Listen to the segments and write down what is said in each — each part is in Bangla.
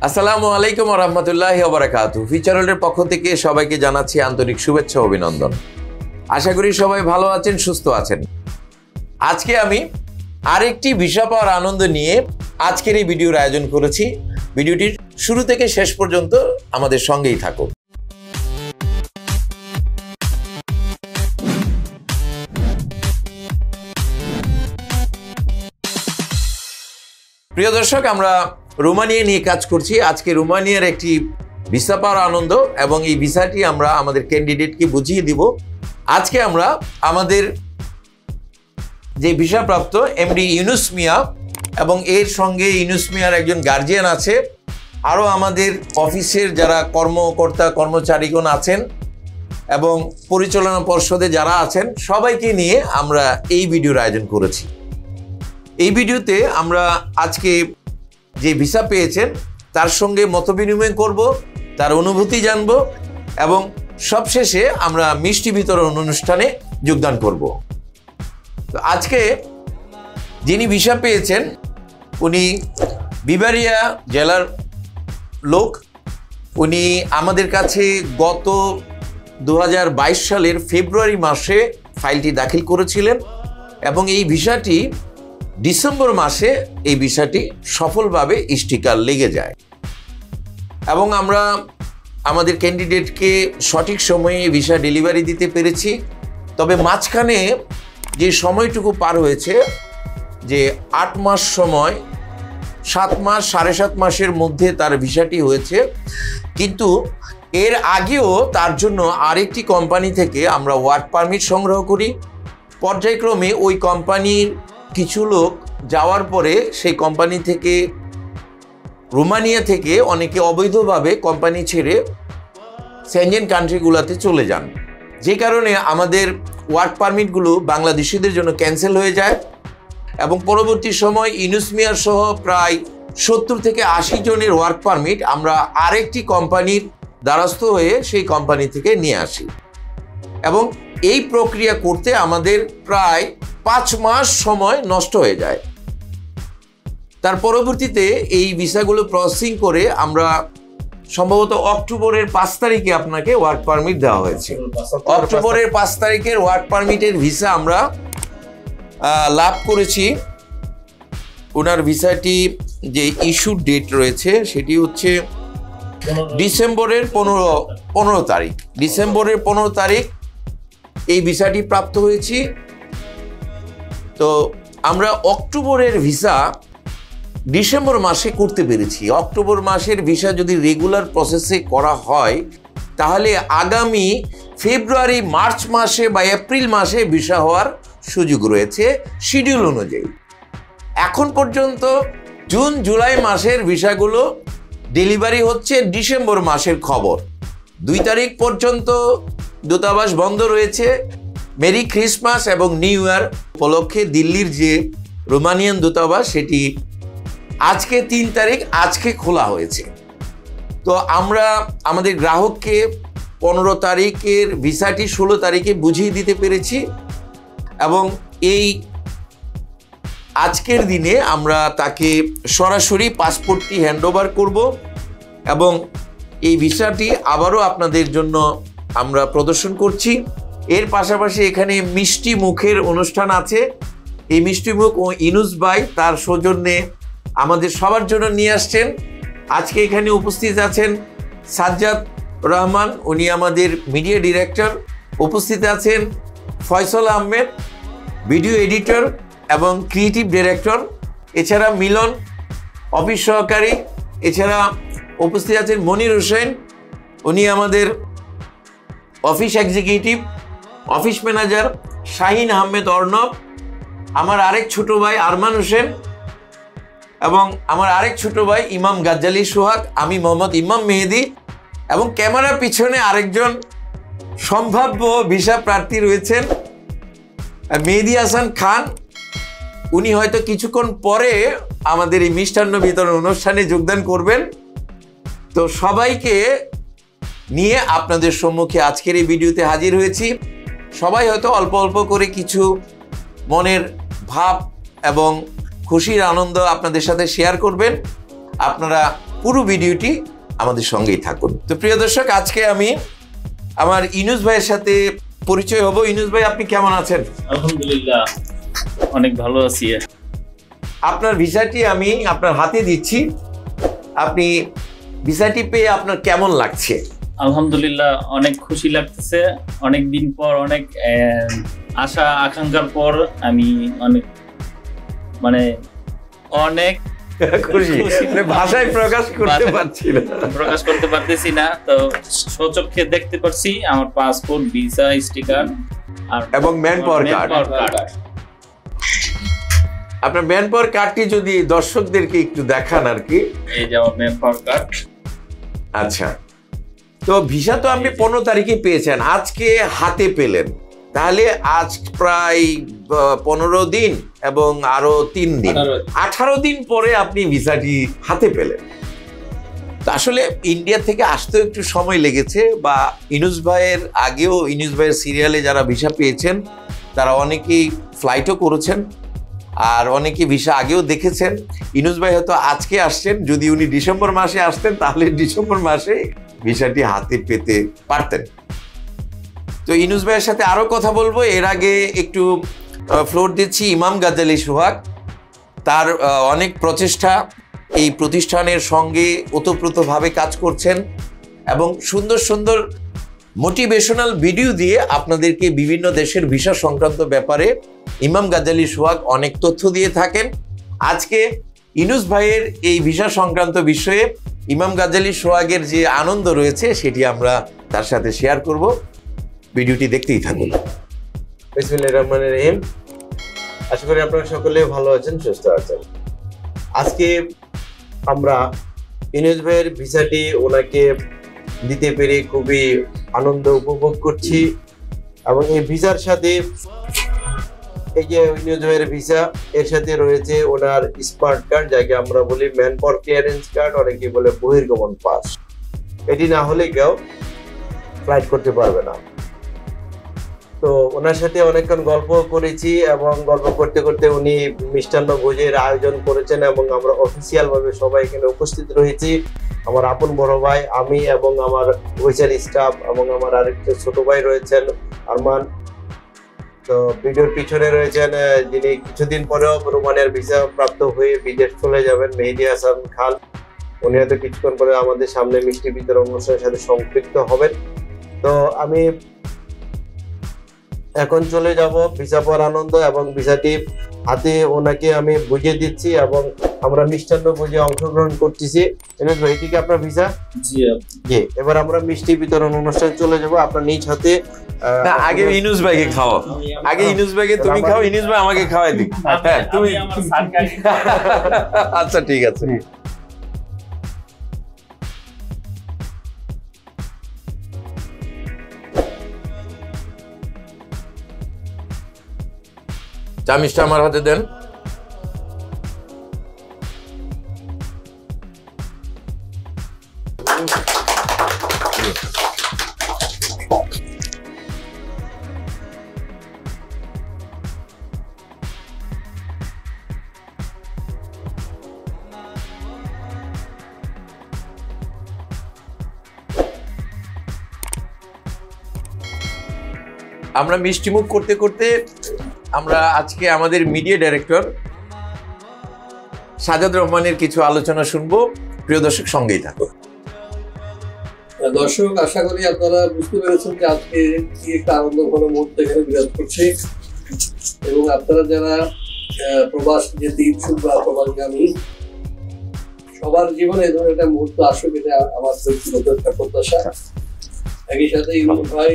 আসসালামু আলাইকুম ওয়া রাহমাতুল্লাহি ওয়া বারাকাতুহু। ফিচারওয়ার্ল্ডের পক্ষ থেকে সবাইকে জানাচ্ছি আন্তরিক শুভেচ্ছা ও অভিনন্দন। আশা করি সবাই ভালো আছেন, সুস্থ আছেন। আজকে আমি আরেকটি ভিসা পাওয়ার আনন্দ নিয়ে আজকের এই ভিডিওর আয়োজন করেছি। ভিডিওটির শুরু থেকে শেষ পর্যন্ত আমাদের সঙ্গেই থাকুন। প্রিয় দর্শক, আমরা রোমানিয়া নিয়ে কাজ করছি। আজকে রোমানিয়ার একটি ভিসা পাওয়ার আনন্দ এবং এই ভিসাটি আমরা আমাদের ক্যান্ডিডেটকে বুঝিয়ে দিব। আজকে আমরা আমাদের যে ভিসা প্রাপ্ত এমডি ইউনুস মিয়া এবং এর সঙ্গে ইউনুস মিয়ার একজন গার্জিয়ান আছে, আরও আমাদের অফিসের যারা কর্মকর্তা কর্মচারীগণ আছেন এবং পরিচালনা পর্ষদে যারা আছেন, সবাইকে নিয়ে আমরা এই ভিডিওর আয়োজন করেছি। এই ভিডিওতে আমরা আজকে যে ভিসা পেয়েছেন তার সঙ্গে মতবিনিময় করব, তার অনুভূতি জানব এবং সবশেষে আমরা মিষ্টি বিতরণ অনুষ্ঠানে যোগদান করব। তো আজকে যিনি ভিসা পেয়েছেন উনি বিবারিয়া জেলার লোক। উনি আমাদের কাছে গত 2022 সালের ফেব্রুয়ারি মাসে ফাইলটি দাখিল করেছিলেন এবং এই ভিসাটি ডিসেম্বর মাসে এই ভিসাটি সফলভাবে স্টিকার লেগে যায় এবং আমরা আমাদের ক্যান্ডিডেটকে সঠিক সময়ে ভিসা ডেলিভারি দিতে পেরেছি। তবে মাঝখানে যে সময়টুকু পার হয়েছে, যে 8 মাস সময়, 7 মাস 7.5 মাসের মধ্যে তার ভিসাটি হয়েছে, কিন্তু এর আগেও তার জন্য আরেকটি কোম্পানি থেকে আমরা ওয়ার্ক পারমিট সংগ্রহ করি। পর্যায়ক্রমে ওই কোম্পানির কিছু লোক যাওয়ার পরে সেই কোম্পানি থেকে, রোমানিয়া থেকে অনেকে অবৈধভাবে কোম্পানি ছেড়ে সেনজেন কান্ট্রিগুলোতে চলে যান, যে কারণে আমাদের ওয়ার্ক পারমিটগুলো বাংলাদেশিদের জন্য ক্যান্সেল হয়ে যায় এবং পরবর্তী সময় ইউনুস মিয়ার সহ প্রায় 70 থেকে 80 জনের ওয়ার্ক পারমিট আমরা আরেকটি কোম্পানির দ্বারস্থ হয়ে সেই কোম্পানি থেকে নিয়ে আসি এবং এই প্রক্রিয়া করতে আমাদের প্রায় 5 মাস সময় নষ্ট হয়ে যায়। তার পরবর্তীতে এই ভিসাগুলো প্রসেসিং করে আমরা সম্ভবত অক্টোবরের 5 তারিখে আপনাকে ওয়ার্ক পারমিট দেওয়া হয়েছে। অক্টোবরের 5 তারিখের ওয়ার্ক পারমিটের ভিসা আমরা লাভ করেছি। ওনার ভিসাটি যে ইস্যু ডেট রয়েছে সেটি হচ্ছে ডিসেম্বরের 15 তারিখ। ডিসেম্বরের 15 তারিখ এই ভিসাটি প্রাপ্ত হয়েছি। তো আমরা অক্টোবরের ভিসা ডিসেম্বর মাসে করতে পেরেছি। অক্টোবর মাসের ভিসা যদি রেগুলার প্রসেসে করা হয় তাহলে আগামী ফেব্রুয়ারি মার্চ মাসে বা এপ্রিল মাসে ভিসা হওয়ার সুযোগ রয়েছে শিডিউল অনুযায়ী। এখন পর্যন্ত জুন জুলাই মাসের ভিসাগুলো ডেলিভারি হচ্ছে ডিসেম্বর মাসের খবর। 2 তারিখ পর্যন্ত দূতাবাস বন্ধ রয়েছে। মেরি ক্রিসমাস এবং নিউ ইয়ার উপলক্ষে দিল্লির যে রোমানিয়ান দূতাবাস সেটি আজকে 3 তারিখ আজকে খোলা হয়েছে। তো আমরা আমাদের গ্রাহককে 15 তারিখের ভিসাটি 16 তারিখে বুঝিয়ে দিতে পেরেছি এবং এই আজকের দিনে আমরা তাকে সরাসরি পাসপোর্টটি হ্যান্ডওভার করব এবং এই ভিসাটি আবারও আপনাদের জন্য আমরা প্রদর্শন করছি। এর পাশাপাশি এখানে মিষ্টি মুখের অনুষ্ঠান আছে। এই মিষ্টি মুখ ও ইউনুস ভাই তার সৌজন্যে আমাদের সবার জন্য নিয়ে আসছেন। আজকে এখানে উপস্থিত আছেন সাজ্জাদ রহমান, উনি আমাদের মিডিয়া ডিরেক্টর। উপস্থিত আছেন ফয়সাল আহমেদ, ভিডিও এডিটর এবং ক্রিয়েটিভ ডিরেক্টর। এছাড়া মিলন, অফিস সহকারী। এছাড়া উপস্থিত আছেন মনির হোসেন, উনি আমাদের office executive, office manager. Shahin Ahmed Arnob, আমার আরেক ছোট ভাই আরমান হোসেন এবং আমার আরেক ছোট ভাই ইমাম গাজ্জালি সোহাগ। আমি মোহাম্মদ ইমাম মেহেদি এবং ক্যামেরার পিছনে আরেকজন সম্ভাব্য ভিসা প্রার্থী রয়েছেন মেহেদি হাসান খান। উনি হয়তো কিছুক্ষণ পরে আমাদের এই মিষ্টান্ন বিতরণ অনুষ্ঠানে যোগদান করবেন। তো সবাইকে নিয়ে আপনাদের সম্মুখে আজকের এই ভিডিওতে হাজির হয়েছি। সবাই হয়তো অল্প অল্প করে কিছু মনের ভাব এবং খুশির আনন্দ আপনাদের সাথে শেয়ার করবেন। আপনারা পুরো ভিডিওটি আমাদের সঙ্গেই থাকুন। তো প্রিয় দর্শক, আজকে আমি আমার ইনুস ভাইয়ের সাথে পরিচয় হব। ইনুস ভাই, আপনি কেমন আছেন? আলহামদুলিল্লাহ, অনেক ভালো আছি। আপনার ভিসাটি আমি আপনার হাতে দিচ্ছি, আপনি ভিসাটি পেয়ে আপনার কেমন লাগছে? আলহামদুলিল্লাহ, অনেক খুশি লাগতেছে। অনেক দিন পর, অনেক আশা আকাঙ্ক্ষার পর আমি অনেক খুশি, ভাষায় প্রকাশ করতে পারতেছি না। তো স্বচক্ষে দেখতে পাচ্ছি আমার পাসপোর্ট, ভিসা, স্টিকার এবং ম্যান পাওয়ার কার্ড। আপনার ম্যান পাওয়ার কার্ডটি যদি দর্শকদেরকে একটু দেখান আর কি। এই যে আমার ম্যান পাওয়ার কার্ড। আচ্ছা, তো ভিসা তো আপনি 15 তারিখে পেয়েছেন, আজকে হাতে পেলেন, তাহলে আজ প্রায় 15 দিন এবং আরো 3 দিন, 18 দিন পরে আপনি ভিসাটি হাতে পেলেন। আসলে ইন্ডিয়া থেকে আসতে একটু সময় লেগেছে, বা ইনুস ভাইয়ের আগেও ইনুস ভাইয়ের সিরিয়ালে যারা ভিসা পেয়েছেন তারা অনেকেই ফ্লাইটও করেছেন, আর অনেকে ভিসা আগেও দেখেছেন। ইনুস ভাই হয়তো আজকে আসছেন, যদি উনি ডিসেম্বর মাসে আসতেন তাহলে ডিসেম্বর মাসে ভিসাটি হাতে পেতে পারতেন। তো ইনুস ভাইয়ের সাথে আরো কথা বলবো, এর আগে একটু ফ্লোর দিচ্ছি ইমাম গাজ্জালী সোহাগ। তার অনেক প্রচেষ্টা, এই প্রতিষ্ঠানের সঙ্গে ওতপ্রোতভাবে কাজ করছেন এবং সুন্দর সুন্দর মোটিভেশনাল ভিডিও দিয়ে আপনাদেরকে বিভিন্ন দেশের ভিসা সংক্রান্ত ব্যাপারে ইমাম গাজ্জালী সোহাগ অনেক তথ্য দিয়ে থাকেন। আজকে ইনুস ভাইয়ের এই ভিসা সংক্রান্ত বিষয়ে ইমাম গাজ্জালী সোহাগের যে আনন্দ রয়েছে সেটি আমরা তার সাথে শেয়ার করব। ভিডিওটি দেখতেই থাকুন। বিসমিল্লাহির রহমানির রহিম। আশা করি আপনারা সকলে ভালো আছেন, সুস্থ আছেন। আজকে আমরা ইনুস ভাইয়ের ভিসাটি ওনাকে দিতে পেরে খুবই আনন্দ উপভোগ করছি, এবং এই ভিসার সাথে এই যে ইনুস ভাইয়ের ভিসা, এর সাথে রয়েছে ওনার স্মার্ট কার্ড, যাকে আমরা বলি ম্যান পাওয়ার ক্লিয়ারেন্স কার্ড, অনেকে বলে বহির্গমন পাস। এটি না হলে কেউ ফ্লাইট করতে পারবে না। তো ওনার সাথে অনেকক্ষণ গল্প করেছি, এবং গল্প করতে করতে উনি মিষ্টান্ন ভোজের আয়োজন করেছেন, এবং আমরা অফিসিয়াল ভাবে সবাই এখানে উপস্থিত রয়েছি। আমার আপন বড় ভাই, আমি, এবং আমার অফিসিয়াল স্টাফ, এবং আমার আরেকটা ছোট ভাই রয়েছেন আরমান। তো ভিডিওর পিছনে রয়েছেন যিনি কিছুদিন পরেও রোমানিয়ার ভিসা প্রাপ্ত হয়ে বিদেশ চলে যাবেন, মেহেদী হাসান খান। উনি হয়তো কিছুক্ষণ পরে আমাদের সামনে মিষ্টি বিতরণ অনুষ্ঠানের সাথে সম্পৃক্ত হবেন। তো আমি এখন চলে যাব ভিসা পাওয়ার আনন্দ, এবং ভিসাটি হাতে ওনাকে আমি বুঝিয়ে দিচ্ছি, এবং আমরা মিষ্টান্ন ভোজে অংশগ্রহণ করতেছি। ইনুস ভাই, কি আপনার ভিসা? জি। এবার আমরা মিষ্টি বিতরণ অনুষ্ঠানে চলে যাব। আপনার নিজ হাতে আগে ইনুস ভাইকে খাও, আগে ইনুস ভাইকে তুমি খাও, ইনুস ভাই আমাকে খাওয়াই দিক। হ্যাঁ, তুমি। আচ্ছা, ঠিক আছে। চামিচটা আমার হাতে দেন। আমরা মিষ্টিমুখ করতে করতে আমরা আজকে আমাদের মিডিয়া ডাইরেক্টর সাজাদ রহমানের কিছু আলোচনা শুনবো। প্রিয় দর্শক, সঙ্গেই থাকো। দর্শক, আশা করি আপনারা বুঝতে পেরেছেন যে আজকে কি একটা আনন্দঘন মুহূর্ত এখানে বিরাজ করছে, এবং আপনারা যারা প্রবাস যেতে ইচ্ছুক বা প্রবাসগামী, সবার জীবনে এই ধরনের একটা মুহূর্ত আসুক, এটা আমার ব্যক্তিগত একটা প্রত্যাশা। একই সাথে ইউনুস ভাই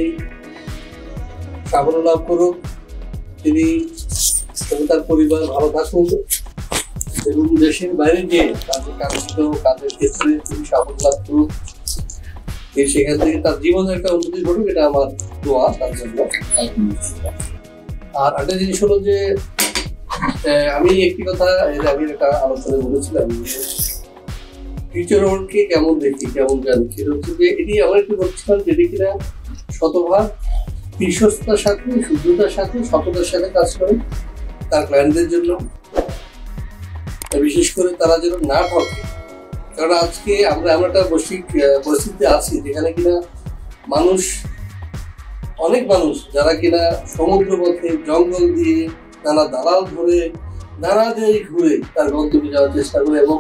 সাফল্য লাভ করুক, তিনি তার পরিবার ভালো থাকুক, এবং দেশের বাইরে গিয়ে তাদের কাঙ্ক্ষিত কাজের ক্ষেত্রে তিনি সাফল্য লাভ করুক, সেখান থেকে তার জীবনের একটা উন্নতি ঘটুক, এটা আমার দোয়া তার জন্য। আর একটা জিনিস হলো যে আমি একটি কথা আমি একটা আলোচনায় বলেছিলাম, ফিউচার ওয়ার্ল্ডকে কেমন দেখি, কেমন জানি, সেটা হচ্ছে যে এটি এমন একটি প্রতিষ্ঠান যেটি কিনা শতভাগ বিশ্বস্ততার সাথে, শুদ্ধতার সাথে, সততার সাথে কাজ করে তার ক্লায়েন্টদের জন্য। বিশেষ করে তারা যেন না ঠকে, কারণ আজকে আমরা এমন একটা বৈশ্বিক পরিস্থিতিতে আছি যেখানে কিনা অনেক মানুষ যারা কিনা সমুদ্র পথে জঙ্গল দিয়ে নানা দালাল ধরে নানা জায়গায় ঘুরে তার গন্তব্যে যাওয়ার চেষ্টা করে এবং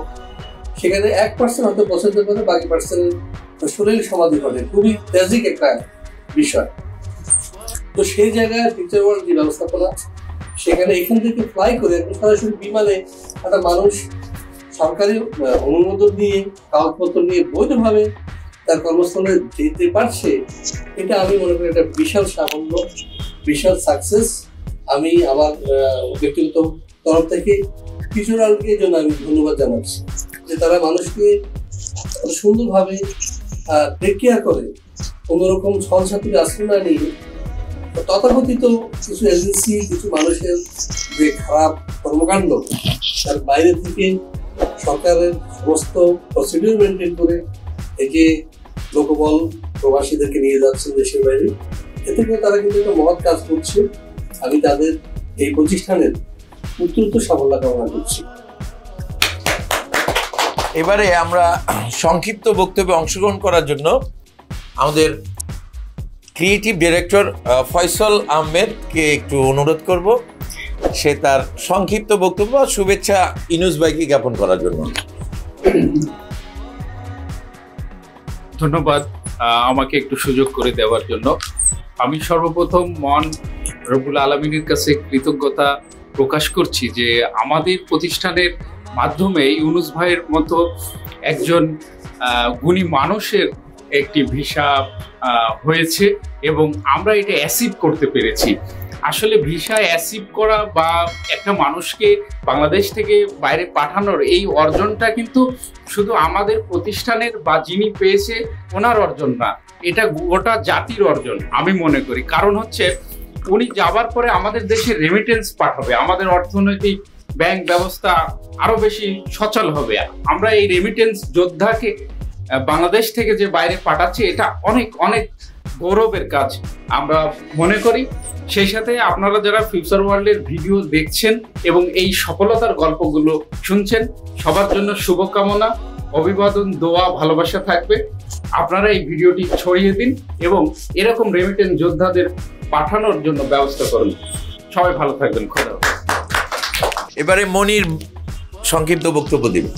সেখানে 1% হয়তো পছন্দ করে, বাকি পার্সেন্ট শরীর সমাধি করে। খুবই ট্র্যাজিক একটা বিষয়। তো সেই জায়গায় ফিউচার ওয়ার্ল্ড যে ব্যবস্থাপনা, সেখানে এখান থেকে ফ্লাই করে সরাসরি বিমানে একটা মানুষ সরকারি অনুমোদন নিয়ে কাগজপত্র নিয়ে বৈধভাবে তার কর্মস্থলে যেতে পারছে, এটা আমি মনে করি একটা বিশাল সাফল্য, বিশাল সাকসেস। আমি আমার ব্যক্তিগত তরফ থেকে ফিউচার ওয়ার্ল্ডকে জন্য আমি ধন্যবাদ জানাচ্ছি যে তারা মানুষকে সুন্দরভাবে টেক কেয়ার করে, কোনোরকম ছলছাতুরি আশ্রয় না নিয়ে তথাকথিত কিছু এজেন্সি, কিছু মানুষের যে খারাপ কর্মকাণ্ড তার বাইরে থেকে সরকারের সমস্ত প্রসিডিউর মেনটেন করে এই যে লোকবল প্রবাসীদেরকে নিয়ে যাচ্ছে দেশের বাইরে, এতে করে তারা কিন্তু একটা মহৎ কাজ করছে। আমি তাদের এই প্রতিষ্ঠানের উত্তরোত্তর সাফল্য কামনা করছি। এবারে আমরা সংক্ষিপ্ত বক্তব্যে অংশগ্রহণ করার জন্য আমাদের ক্রিয়েটিভ ডিরেক্টর ফয়সাল আহমেদকে একটু অনুরোধ করব, সে তার সংক্ষিপ্ত বক্তব্য শুভেচ্ছা ইউনুস ভাইকে জ্ঞাপন করার জন্য। ধন্যবাদ আমাকে একটু সুযোগ করে দেওয়ার জন্য। আমি সর্বপ্রথম মহান রব্বুল আলামিনের কাছে কৃতজ্ঞতা প্রকাশ করছি যে আমাদের প্রতিষ্ঠানের মাধ্যমে ইউনুস ভাইয়ের মতো একজন গুণী মানুষের একটি ভিসা হয়েছে এবং আমরা এটা অ্যাচিভ করতে পেরেছি। আসলে ভিসা অ্যাচিভ করা বা একটা মানুষকে বাংলাদেশ থেকে বাইরে পাঠানোর এই অর্জনটা কিন্তু শুধু আমাদের প্রতিষ্ঠানের বা যিনি পেয়েছে ওনার অর্জন না, এটা গোটা জাতির অর্জন আমি মনে করি। কারণ হচ্ছে উনি যাবার পরে আমাদের দেশে রেমিটেন্স পাঠাবে, আমাদের অর্থনৈতিক ব্যাংক ব্যবস্থা আরো বেশি সচল হবে। আমরা এই রেমিটেন্স যোদ্ধাকে বাংলাদেশ থেকে যে বাইরে পাঠাচ্ছে, এটা অনেক অনেক গৌরবের কাজ আমরা মনে করি। সেই সাথে আপনারা যারা ফিউচার ওয়ার্ল্ডের ভিডিও দেখছেন এবং এই সফলতার গল্পগুলো শুনছেন, সবার জন্য শুভকামনা, অভিবাদন, দোয়া, ভালোবাসা থাকবে। আপনারা এই ভিডিওটি ছড়িয়ে দিন এবং এরকম রেমিটেন্স যোদ্ধাদের পাঠানোর জন্য ব্যবস্থা করুন। সবাই ভালো থাকবেন। খোদা হাফেজ। এবারে মনির সংক্ষিপ্ত বক্তব্য দিবেন।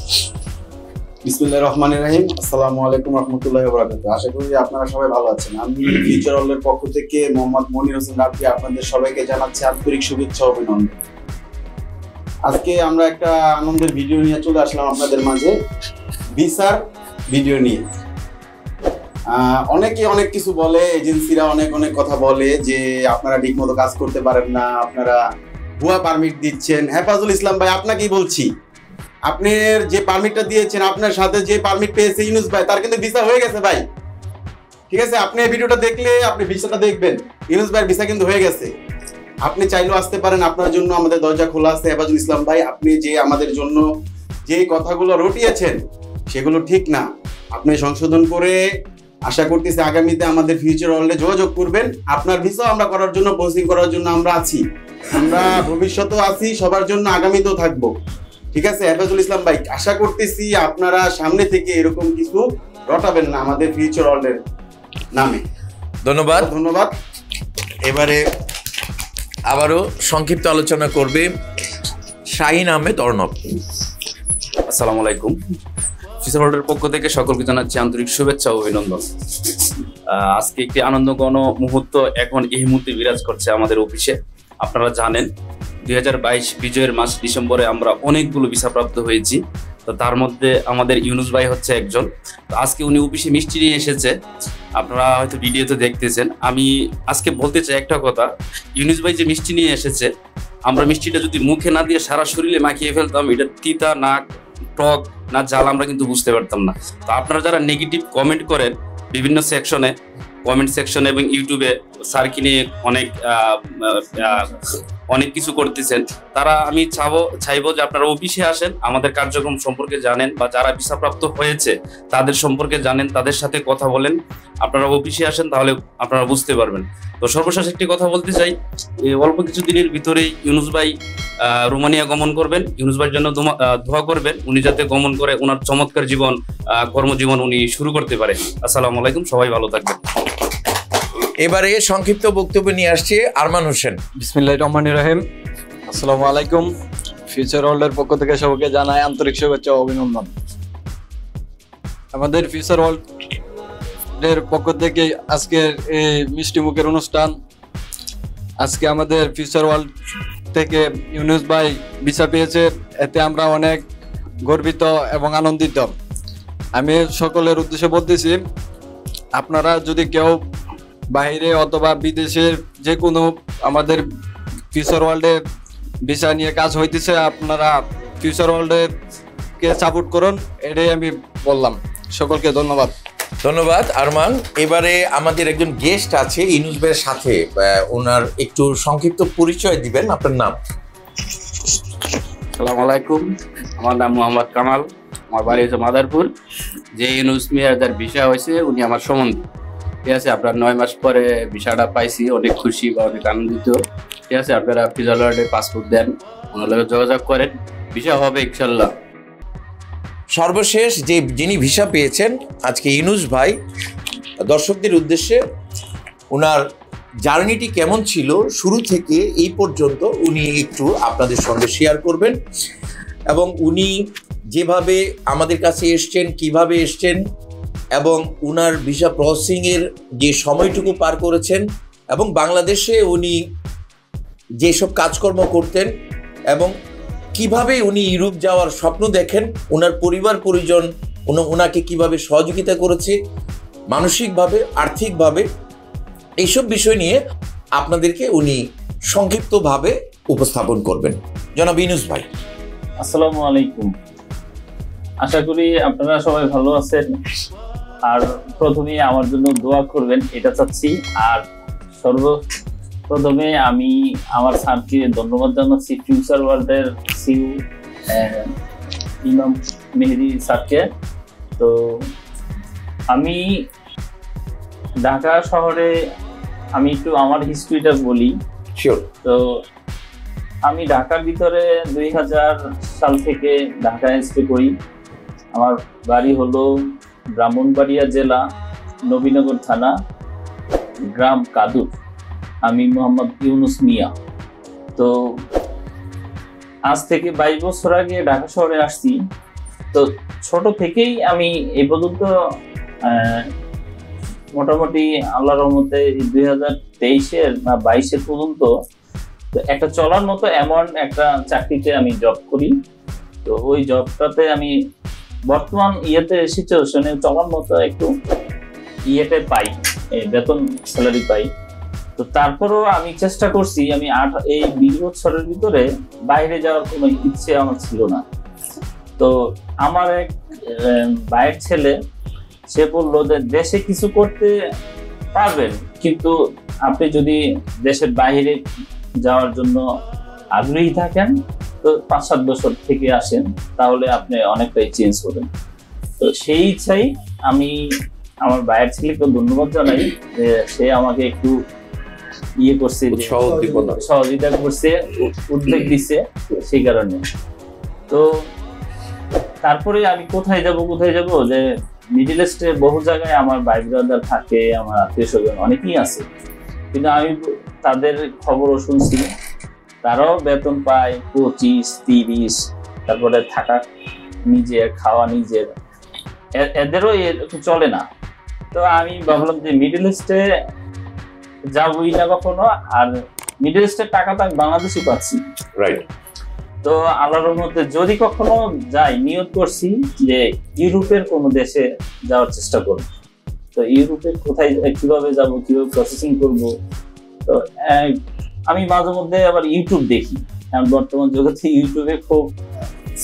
বিসমিল্লাহির রহমানির রহিম। আসসালামু আলাইকুম রাহমাতুল্লাহি ওয়া বারাকাতুহু। আশা করি আপনারা সবাই ভালো আছেন। আমি ফিউচার ওয়ার্ল্ডের পক্ষ থেকে মোহাম্মদ মনির হোসেন রাব্বি আপনাদের সবাইকে জানাচ্ছি আন্তরিক শুভেচ্ছা ও অভিনন্দন। আজকে আমরা একটা আনন্দের ভিডিও নিয়ে চলে আসলাম আপনাদের মাঝে, ভিসার ভিডিও নিয়ে। অনেকে অনেক কিছু বলে, এজেন্সিরা অনেক অনেক কথা বলে যে আপনারা ঠিকমতো কাজ করতে পারেন না, আপনারা ভুয়া পারমিট দিচ্ছেন। হেফাজুল ইসলাম ভাই, আপনাকেই বলছি, আপনি যে পারমিটটা দিয়েছেন, আপনার সাথে যে পারমিট পেয়েছে ইউনুস ভাই, তার কিন্তু ভিসা হয়ে গেছে ভাই। ঠিক আছে, আপনি এই ভিডিওটা দেখলে আপনি ভিসাটা দেখবেন, ইউনুস ভাইয়ের ভিসা কিন্তু হয়ে গেছে। আপনি চাইলেও আসতে পারেন, আপনার জন্য আমাদের দরজা খোলা আছে। হেফাজুল ইসলাম ভাই, আপনি যে আমাদের জন্য যে কথাগুলো রটিয়েছেন সেগুলো ঠিক না, আপনি সংশোধন করে আশা করতেছি আগামীতে আমাদের ফিউচার ওয়ার্ল্ডে যোগাযোগ করবেন। আপনার ভিসাও আমরা করার জন্য, প্রসেসিং করার জন্য আমরা আছি, আমরা ভবিষ্যতেও আছি, সবার জন্য আগামীতেও থাকবো। ঠিক আছে হেফাজুল ইসলাম ভাই, আশা করতেছি আপনারা সামনে থেকে এরকম কিছু রটাবেন না আমাদের ফিউচার ওয়ার্ল্ডের নামে। ধন্যবাদ। ধন্যবাদ। এবারে আবারও সংক্ষিপ্ত আলোচনা করবে শাহিন আহমেদ অর্ণব। আসসালামু আলাইকুম। ফিউচার ওয়ার্ল্ডের পক্ষ থেকে সকলকে জানাচ্ছি আন্তরিক শুভেচ্ছা ও অভিনন্দন। আজকে একটি আনন্দঘন মুহূর্ত এখন এই মুহূর্তে বিরাজ করছে আমাদের অফিসে। আপনারা জানেন 2022 বিজয়ের মাস ডিসেম্বরে আমরা অনেকগুলো ভিসা প্রাপ্ত হয়েছি, তো তার মধ্যে আমাদের ইউনুস ভাই হচ্ছে একজন। তো আজকে উনি অফিসে মিষ্টি নিয়ে এসেছে, আপনারা হয়তো ভিডিওতে দেখতেছেন। আমি আজকে বলতে চাই একটা কথা, ইউনুস ভাই যে মিষ্টি নিয়ে এসেছে, আমরা মিষ্টিটা যদি মুখে না দিয়ে সারা শরীরে মাখিয়ে ফেলতাম, এটা তিতা না টক না ঝাল আমরা কিন্তু বুঝতে পারতাম না। তো আপনারা যারা নেগেটিভ কমেন্ট করেন বিভিন্ন সেকশনে, কমেন্ট সেকশনে এবং ইউটিউবে, স্যারকে নিয়ে অনেক কিছু করতেছেন। তারা আমি চাইবো যে আপনারা অফিসে আসেন, আমাদের কার্যক্রম সম্পর্কে জানেন, বা যারা ভিসাপ্রাপ্ত হয়েছে তাদের সম্পর্কে জানেন, তাদের সাথে কথা বলেন। আপনারা অফিসে আসেন, তাহলে আপনারা বুঝতে পারবেন। তো সর্বশেষ একটি কথা বলতে চাই, এই অল্প কিছু দিনের ভিতরেই ইউনুস ভাই রোমানিয়া গমন করবেন। ইউনুস ভাইয়ের জন্য দোয়া করবেন, উনি যাতে গমন করে ওনার চমৎকার কর্মজীবন উনি শুরু করতে পারে। আসসালামু আলাইকুম, সবাই ভালো থাকবেন। এবারে সংক্ষিপ্ত বক্তব্য নিয়ে আসছে আরমান হোসেন। বিসমিল্লাহির রহমানির রহিম। আসসালামু আলাইকুম। ফিউচার ওয়ার্ল্ডের পক্ষ থেকে সবাইকে জানাই আন্তরিক শুভেচ্ছা ও অভিনন্দন। আমাদের ফিউচার ওয়ার্ল্ডের পক্ষ থেকে আজকের এই মিষ্টি মুখের অনুষ্ঠান। আজকে আমাদের ফিউচার ওয়ার্ল্ড থেকে ইউনুস ভাই ভিসা পেয়েছে, এতে আমরা অনেক গর্বিত এবং আনন্দিত। আমি সকলের উদ্দেশ্যে বলতেছি, আপনারা যদি কেউ বাইরে অথবা বিদেশের যে কোনো আমাদের ফিউচার ওয়ার্ল্ডে ভিসা নিয়ে কাজ হইতেছে, আপনারা ফিউচার ওয়ার্ল্ডকে সাপোর্ট করুন, এটাই আমি বললাম। সকলকে ধন্যবাদ। ধন্যবাদ আরমান। এবারে আমাদের একজন গেস্ট আছে ইউনুস ভাইয়ের সাথে, ওনার একটু সংক্ষিপ্ত পরিচয় দিবেন, আপনার নাম? আসসালামু আলাইকুম, আমার নাম মোহাম্মদ কামাল, আমার বাড়ি হচ্ছে মাদারপুর। যে ইউনুস মিয়া যার ভিসা হয়েছে উনি আমার সম্বন্ধী, ঠিক আছে। আপনার 9 মাস পরে ভিসাটা পাইছি, অনেক খুশি বা অনেক আনন্দিত, ঠিক আছে। আপনারা ফিউচার ওয়ার্ল্ডে পাসপোর্ট দেন, ওনার লগে যোগাযোগ করেন, ভিসা হবে ইনশাল্লাহ। সর্বশেষ যিনি ভিসা পেয়েছেন আজকে ইউনুস ভাই, দর্শকদের উদ্দেশ্যে ওনার জার্নিটি কেমন ছিল শুরু থেকে এই পর্যন্ত উনি একটু আপনাদের সঙ্গে শেয়ার করবেন, এবং উনি যেভাবে আমাদের কাছে এসছেন, কিভাবে এসছেন, এবং উনার ভিসা প্রসেসিংয়ের যে সময়টুকু পার করেছেন, এবং বাংলাদেশে উনি যেসব কাজকর্ম করতেন এবং কিভাবে উনি ইউরোপ যাওয়ার স্বপ্ন দেখেন, ওনার পরিবার পরিজন ওনাকে কিভাবে সহযোগিতা করেছে মানসিকভাবে, আর্থিকভাবে, এইসব বিষয় নিয়ে আপনাদেরকে উনি সংক্ষিপ্তভাবে উপস্থাপন করবেন। জনাব ইউনুস ভাই। আসসালামু আলাইকুম। আশা করি আপনারা সবাই ভালো আছেন। আর প্রথমে আমার জন্য দোয়া করবেন, এটা চাচ্ছি। আর সর্বপ্রথমে আমি আমার স্যারকে ধন্যবাদ জানাচ্ছি, ফিউচার ওয়ার্ল্ডের সিইও ইমাম মেহেদি স্যারকে। তো আমি ঢাকা শহরে, আমি একটু আমার হিস্ট্রিটা বলি। শিওর। তো আমি ঢাকার ভিতরে 2000 সাল থেকে ঢাকায় স্টে করি। আমার বাড়ি হলো ব্রাহ্মণবাড়িয়া জেলা, নবীনগর থানা, গ্রাম কাদুর। আমি মোহাম্মদ ইউনুস মিয়া। তো আজ থেকে 22 বছর আগে ঢাকা শহরে আসছি। তো ছোট থেকেই আমি এই পর্যন্ত মোটামুটি আল্লাহর রহমতে 2023-এর বা 22-এর পর্যন্ত তো একটা চলার মতো এমন একটা চাকরিতে আমি জব করি। তো ওই জবটাতে আমি বর্তমান সিচুয়েশনে চলার মতো একটু পাই, বেতন স্যালারি পাই। তো তারপরেও আমি চেষ্টা করছি, আমি এই 20 বছরের ভিতরে বাইরে যাওয়ার কোনো ইচ্ছে আমার ছিল না। তো আমার এক ভাইয়ের ছেলে, সে বললো যে দেশে কিছু করতে পারবেন, কিন্তু আপনি যদি দেশের বাইরে যাওয়ার জন্য আগ্রহী থাকেন, তো 5-7 বছর থেকে আসেন, তাহলে আপনি অনেকটাই চেঞ্জ করবেন। তো সেই ইচ্ছাই আমি আমার ভাইয়ের ছেলেকে ধন্যবাদ জানাই যে সে আমাকে একটু করছে, সহযোগিতা করছে, উদ্যোগ দিচ্ছে, সেই কারণে। তো তারপরে আমি কোথায় যাব যে মিডল ইস্টে বহু জায়গায় আমার ভাই ব্রাদার থাকে, আমার আত্মীয় স্বজন অনেকেই আছে, কিন্তু আমি তাদের খবরও শুনছি, তারাও বেতন পায় 25-30, তারপরে থাকা নিজের, খাওয়া নিজের, এদেরও চলে না। তো আমি ভাবলাম যে মিডল ইস্টে যাবই না কখনো, আর মিডল ইস্টের টাকাটা বাংলাদেশে পাচ্ছি। রাইট। তো আল্লাহর মধ্যে যদি কখনো যাই, নিয়ত করছি যে ইউরোপের কোনো দেশে যাওয়ার চেষ্টা করব। তো ইউরোপের কোথায়, কিভাবে যাব, কিভাবে প্রসেসিং করব। তো আমি মাঝে মধ্যে আবার ইউটিউব দেখি, কারণ বর্তমান জগতে ইউটিউবে খুব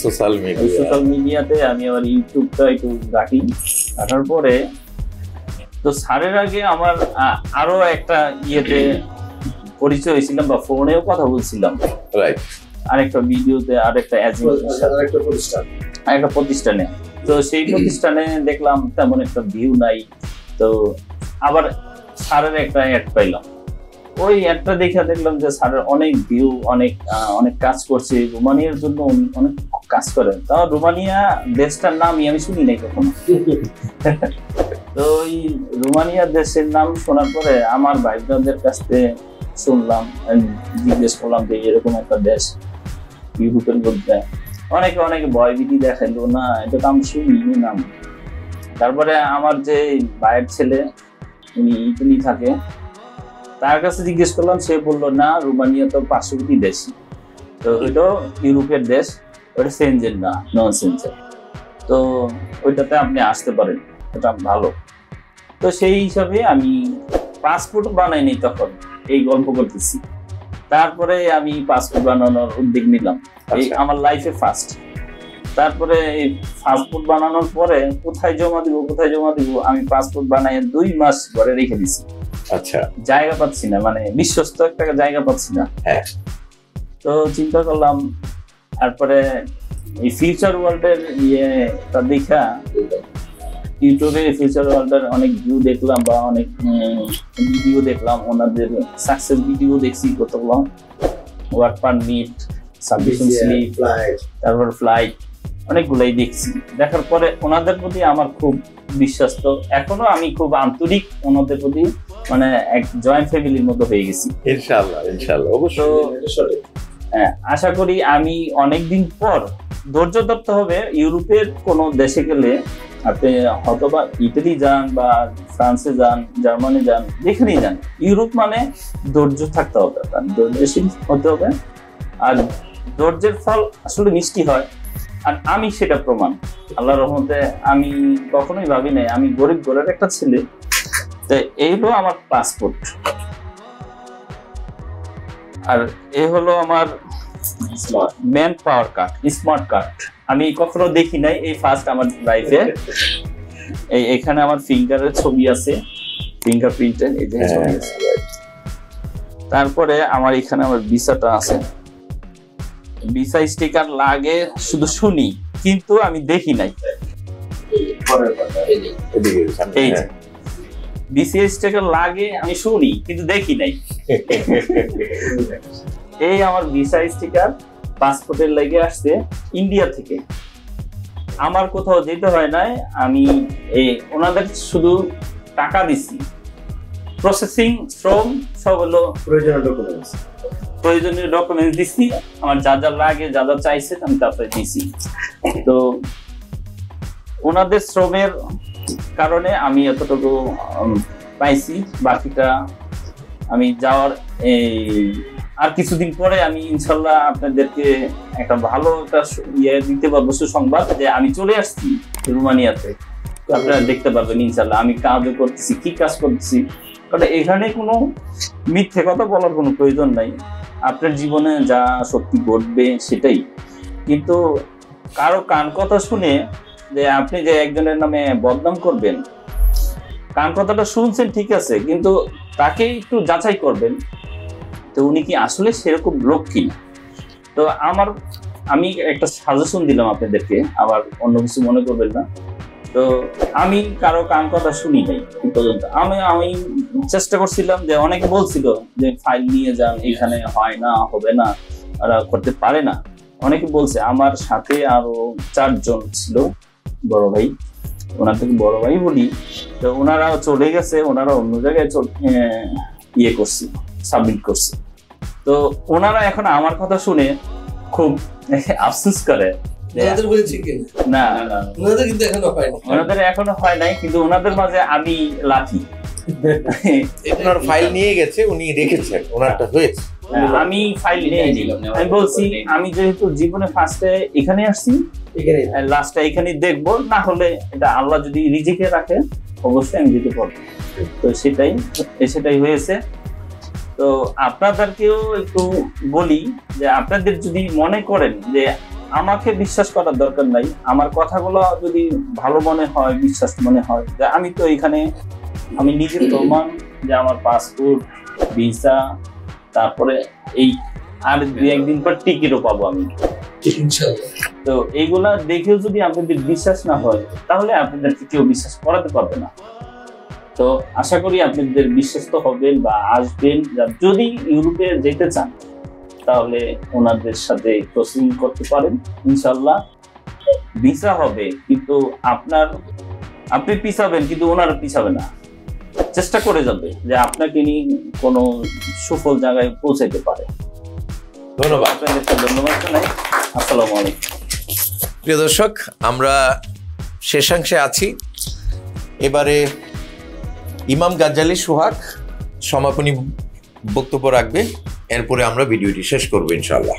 সোশ্যাল মিডিয়াতে আমি আবার ইউটিউবটা একটু রাখার পরে তো স্যারের আগে আমার আরো একটা ইয়েতে পরিচয় হয়েছিলাম বা ফোনেও কথা বলছিলাম, রাইট, আরেকটা ভিডিওতে, আরেকটা একটা প্রতিষ্ঠানে। তো সেই প্রতিষ্ঠানে দেখলাম তেমন একটা ভিউ নাই, তো আবার স্যারের একটা অ্যাড পাইলাম। ওই অ্যাডটা দেখে দেখলাম যে স্যারের অনেক ভিউ, অনেক কাজ করছে, রোমানিয়ার জন্য অনেক কাজ করেন। তাও রোমানিয়া দেশটার নামই আমি শুনি নাই কখনো। তো ওই রোমানিয়া দেশের নাম শোনার পরে আমার ভাই বোনদের কাছ থেকে শুনলাম, জিজ্ঞেস করলাম যে এরকম একটা দেশ ইউরোপের মধ্যে, অনেকে ভয়ভীতি দেখাইলো, না এটা তো আমি শুনিনি নাম। তারপরে আমার যে ভাইয়ের ছেলে উনি ইতালি থাকে, তার কাছে জিজ্ঞেস করলাম, সে বললো না রোমানিয়া তো পার্শ্ববর্তী দেশ, তো এটা ইউরোপের দেশ, ওটা সেনজেন না, নন সেনজেন, তো ওইটাতে আপনি আসতে পারেন, এটা ভালো। তো সেই হিসাবে আমি পাসপোর্ট বানাইনি তখন, এই গল্প করতেছি। তারপরে আমি পাসপোর্ট বানানোর উদ্যোগ নিলাম, এই আমার লাইফে ফার্স্ট। তারপরে এই পাসপোর্ট বানানোর পরে কোথায় জমা দিব আমি পাসপোর্ট বানাই 2 মাস ঘরে রেখে দিছি। আচ্ছা, জায়গা পাচ্ছি না, মানে বিশ্বস্ত একটা জায়গা পাচ্ছি না। হ্যাঁ, তো চিন্তা করলাম, তারপরে এই ফিউচার ওয়ার্ল্ডের ইয়েটা দেখা ইউটিউবে ফিউচার ওয়ার্ল্ডের অনেক ভিউ দেখলাম বা অনেক ভিডিও দেখলাম, ওনাদের সাকসেস ভিডিও দেখছি কতগুলো, ওয়ার্ক পারমিট, সাবমিশন স্লিপ, তারপর ফ্লাইট, অনেকগুলাই দেখছি। দেখার পরে ওনাদের প্রতি আমার খুব বিশ্বাস, তো এখনো আমি খুব আন্তরিক ওনাদের প্রতি, মানে এক জয়েন্ট ফ্যামিলির মতো হয়ে গেছি। ইনশাআল্লাহ অবশ্যই। আশা করি আমি অনেকদিন পর, ধৈর্য ধরতে হবে। ইউরোপের কোনো দেশে গেলে আপনি হয়তোবা ইতালি যান বা ফ্রান্সে যান, জার্মানি যান, যেখানেই যান, ইউরোপ মানে ধৈর্য থাকতে হবে, ধৈর্যশীল হতে হবে। আর ধৈর্যের ফল আসলে মিষ্টি হয়, আর আমি সেটা প্রমাণ। আল্লাহর রহমতে আমি কখনোই ভাবি নাই আমি গরিব ঘরের একটা ছেলে। তো এই হলো আমার পাসপোর্ট, আর এ হলো আমার man power card, smart card. আমি কখনো দেখি নাই, এই ফার্স্ট আমার লাইফে। এখানে আমার ফিঙ্গারের ছবি আছে, ফিঙ্গারপ্রিন্টের এই যে ছবি আছে। তারপরে আমার এখানে আমার ভিসাটা আছে, ভিসা স্টিকার লাগে শুধু শুনি, কিন্তু আমি দেখি নাই। এই যে ভিসা স্টিকার লাগে আমি শুনি, কিন্তু দেখি নাই। এই আমার ভিসা স্টিকার পাসপোর্টের লেগে আসছে ইন্ডিয়া থেকে। আমার কোথাও যেতে হয় নাই, আমি ওনাদের শুধু টাকা দিছি, প্রসেসিং শ্রম সব হলো প্রয়োজনীয় ডকুমেন্টস দিছি, আমার যা যা লাগে, যা যা চাইছে আমি তারপরে দিছি। তো ওনাদের শ্রমের কারণে আমি এতটুকু পাইছি, বাকিটা আমি যাওয়ার আর কিছুদিন পরে আমি ইনশাল্লাহ আপনাদেরকে একটা ভালো একটা ইয়ে দিতে পারবো, সুসংবাদ, যে আমি চলে আসছি রোমানিয়াতে। আপনারা দেখতে পারবেন ইনশাল্লাহ আমি কাজও করতেছি, কি কাজ করতেছি। কারণ এখানে কোনো মিথ্যে কথা বলার কোনো প্রয়োজন নাই, আপনার জীবনে যা সত্যি ঘটবে সেটাই। কিন্তু কারো কান কথা শুনে যে আপনি যে একজনের নামে বদনাম করবেন, কান কথাটা শুনছেন ঠিক আছে, কিন্তু তাকে একটু যাচাই করবেন তো উনি কি আসলে সেরকম লোক কিনা। তো আমি একটা সাজেশন দিলাম আপনাদেরকে, আবার অন্য কিছু মনে করবেন না। তো আমি কারো কান কথা শুনি নাই এই পর্যন্ত। আমি চেষ্টা করছিলাম, যে অনেকে বলছিল যে ফাইল নিয়ে যান, এখানে হয় না, হবে না, ওরা করতে পারে না, অনেকে বলছে। আমার সাথে আরো 4 জন ছিল বড় ভাই, ওনার থেকে বড় ভাই বলি। তো ওনারা চলে গেছে, ওনারা অন্য জায়গায় ইয়ে করছে, সাবমিট করছে। তো ওনারা এখন আমার কথা শুনে খুব আফসোস করে। না, ওনাদের এখনো হয় নাই, কিন্তু ওনাদের মাঝে আমি লাকি। ওনার ফাইল নিয়ে গেছে, উনি রেখেছেন, ওনারটা হয়েছে। আমি ফাইল নিয়ে নিলাম। আমি বলছি আমি যেহেতু জীবনে ফার্স্টে এখানে আসছি, লাস্টে এখানে দেখবো, না হলে এটা আল্লাহ যদি রিজিকে রাখে অবশ্যই আমি যেতে পারবো। তো সেটাই হয়েছে। তো আপনাদেরকেও একটু বলি যে আপনাদের যদি মনে করেন যে আমাকে বিশ্বাস করার দরকার নাই, আমার কথাগুলো যদি ভালো মনে হয়, বিশ্বাস মনে হয়, যে আমি তো এখানে আমি নিজের প্রমাণ যে আমার পাসপোর্ট, ভিসা, তারপরে এই আর 2-1 দিন পর টিকিটও পাবো আমি। ইনশাআল্লাহ। তো এইগুলা দেখেও যদি আপনাদের বিশ্বাস না হয়, তাহলে আপনাদেরকে কেউ বিশ্বাস করাতে পারবে না। তো আশা করি আপনাদের বিশ্বস্ত হবেন বা আসবেন। যদি ইউরোপে যেতে চান তাহলে ওনাদের সাথে ক্রসিং করতে পারেন, ইনশাল্লাহ ভিসা হবে, কিন্তু আপনি পিছাবেন কিন্তু ওনারা পিছাবে না, চেষ্টা করে যাবে যে আপনাকে নিয়ে কোনো সফল জায়গায় পৌঁছাইতে পারে। ধন্যবাদ। আপনাদেরকে ধন্যবাদ জানাই। আসসালামু আলাইকুম। প্রিয় দর্শক, আমরা শেষাংশে আছি। এবারে ইমাম গাজ্জালি সোহাগ সমাপনী বক্তব্য রাখবে, এরপরে আমরা ভিডিওটি শেষ করবো ইনশাআল্লাহ।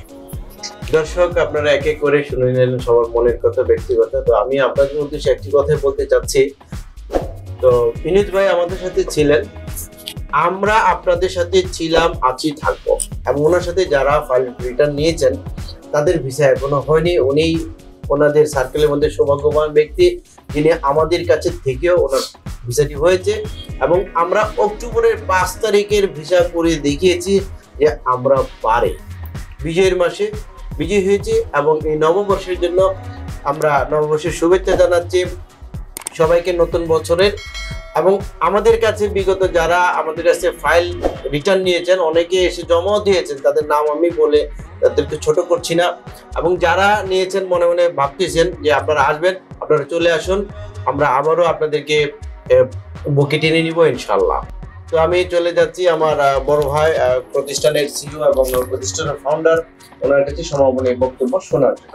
দর্শক, আপনারা এক এক করে শুনে নিলেন সবার মনের কথা, ব্যক্তিগত। তো আমি আপনাদের উদ্দেশ্যে একটি কথাই বলতে চাচ্ছি। তো ইনুস ভাই আমাদের সাথে ছিলেন, আমরা আপনাদের সাথে ছিলাম, আছি, থাকবো। এবং ওনার সাথে যারা ফাইল রিটার্ন নিয়েছেন তাদের ভিসা এখনো হয়নি। উনি ওনাদের সার্কেলের মধ্যে সৌভাগ্যবান ব্যক্তি, যিনি আমাদের কাছে থেকেও ওনার ভিসাটি হয়েছে। এবং আমরা অক্টোবরের 5 তারিখের ভিসা করে দেখিয়েছি যে আমরা পারে। বিজয়ের মাসে বিজয় হয়েছে এবং এই নববর্ষের জন্য আমরা নববর্ষের শুভেচ্ছা জানাচ্ছি সবাইকে নতুন বছরের। এবং আমাদের কাছে বিগত যারা আমাদের কাছে ফাইল রিটার্ন নিয়েছেন, অনেকে এসে জমাও দিয়েছেন, তাদের নাম আমি বলে তাদেরকে ছোট করছি না। এবং যারা নিয়েছেন মনে মনে ভাবতেছেন যে আপনারা আসবেন, আপনারা চলে আসুন, আমরা আবারও আপনাদেরকে বুকে টেনে নিব ইনশাল্লাহ। তো আমি চলে যাচ্ছি আমার বড় ভাই, প্রতিষ্ঠানের সিইও এবং প্রতিষ্ঠানের ফাউন্ডার, ওনার কাছে সমাপনী বক্তব্য শোনার জন্য।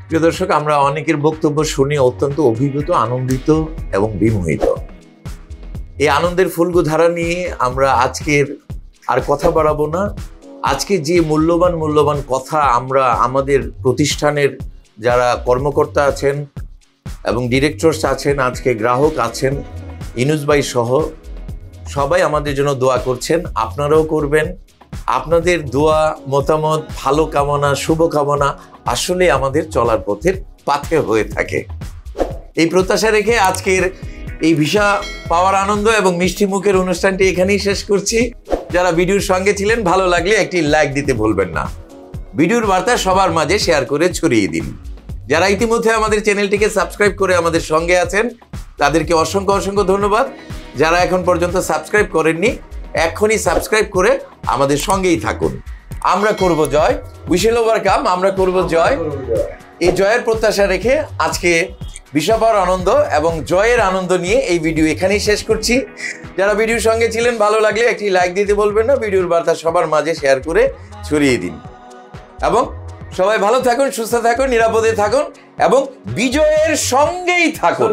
প্রিয় দর্শক, আমরা অনেকের বক্তব্য শুনে অত্যন্ত অভিভূত, আনন্দিত এবং বিমোহিত। এই আনন্দের ফুলগো-ধারা নিয়ে আমরা আজকের আর কথা বাড়াবো না। আজকে যে মূল্যবান কথা আমরা আমাদের প্রতিষ্ঠানের যারা কর্মকর্তা আছেন এবং ডিরেক্টরস আছেন, আজকে গ্রাহক আছেন, ইনুস ভাই সহ সবাই আমাদের জন্য দোয়া করছেন, আপনারাও করবেন। আপনাদের দোয়া, মতামত, ভালো কামনা, শুভকামনা আসলে আমাদের চলার পথের পাথে হয়ে থাকে। এই প্রত্যাশা রেখে আজকের এই ভিসা পাওয়ার আনন্দ এবং মিষ্টি মুখের অনুষ্ঠানটি এখানেই শেষ করছি। যারা ভিডিওর সঙ্গে ছিলেন, ভালো লাগলে একটি লাইক দিতে ভুলবেন না। ভিডিওর বার্তা সবার মাঝে শেয়ার করে ছড়িয়ে দিন। যারা ইতিমধ্যে আমাদের চ্যানেলটিকে সাবস্ক্রাইব করে আমাদের সঙ্গে আছেন, তাদেরকে অসংখ্য ধন্যবাদ। যারা এখন পর্যন্ত সাবস্ক্রাইব করেননি, এখনই সাবস্ক্রাইব করে আমাদের সঙ্গেই থাকুন। আমরা করব জয়, উই উইল ওভারকাম, আমরা করব জয়। এই জয়ের প্রত্যাশা রেখে আজকে ভিসা পাওয়ার আনন্দ এবং জয়ের আনন্দ নিয়ে এই ভিডিও এখানেই শেষ করছি। যারা ভিডিওর সঙ্গে ছিলেন, ভালো লাগলে একটি লাইক দিতে বলবেন না, ভিডিওর বার্তা সবার মাঝে শেয়ার করে ছড়িয়ে দিন। এবং সবাই ভালো থাকুন, সুস্থ থাকুন, নিরাপদে থাকুন এবং বিজয়ের সঙ্গেই থাকুন।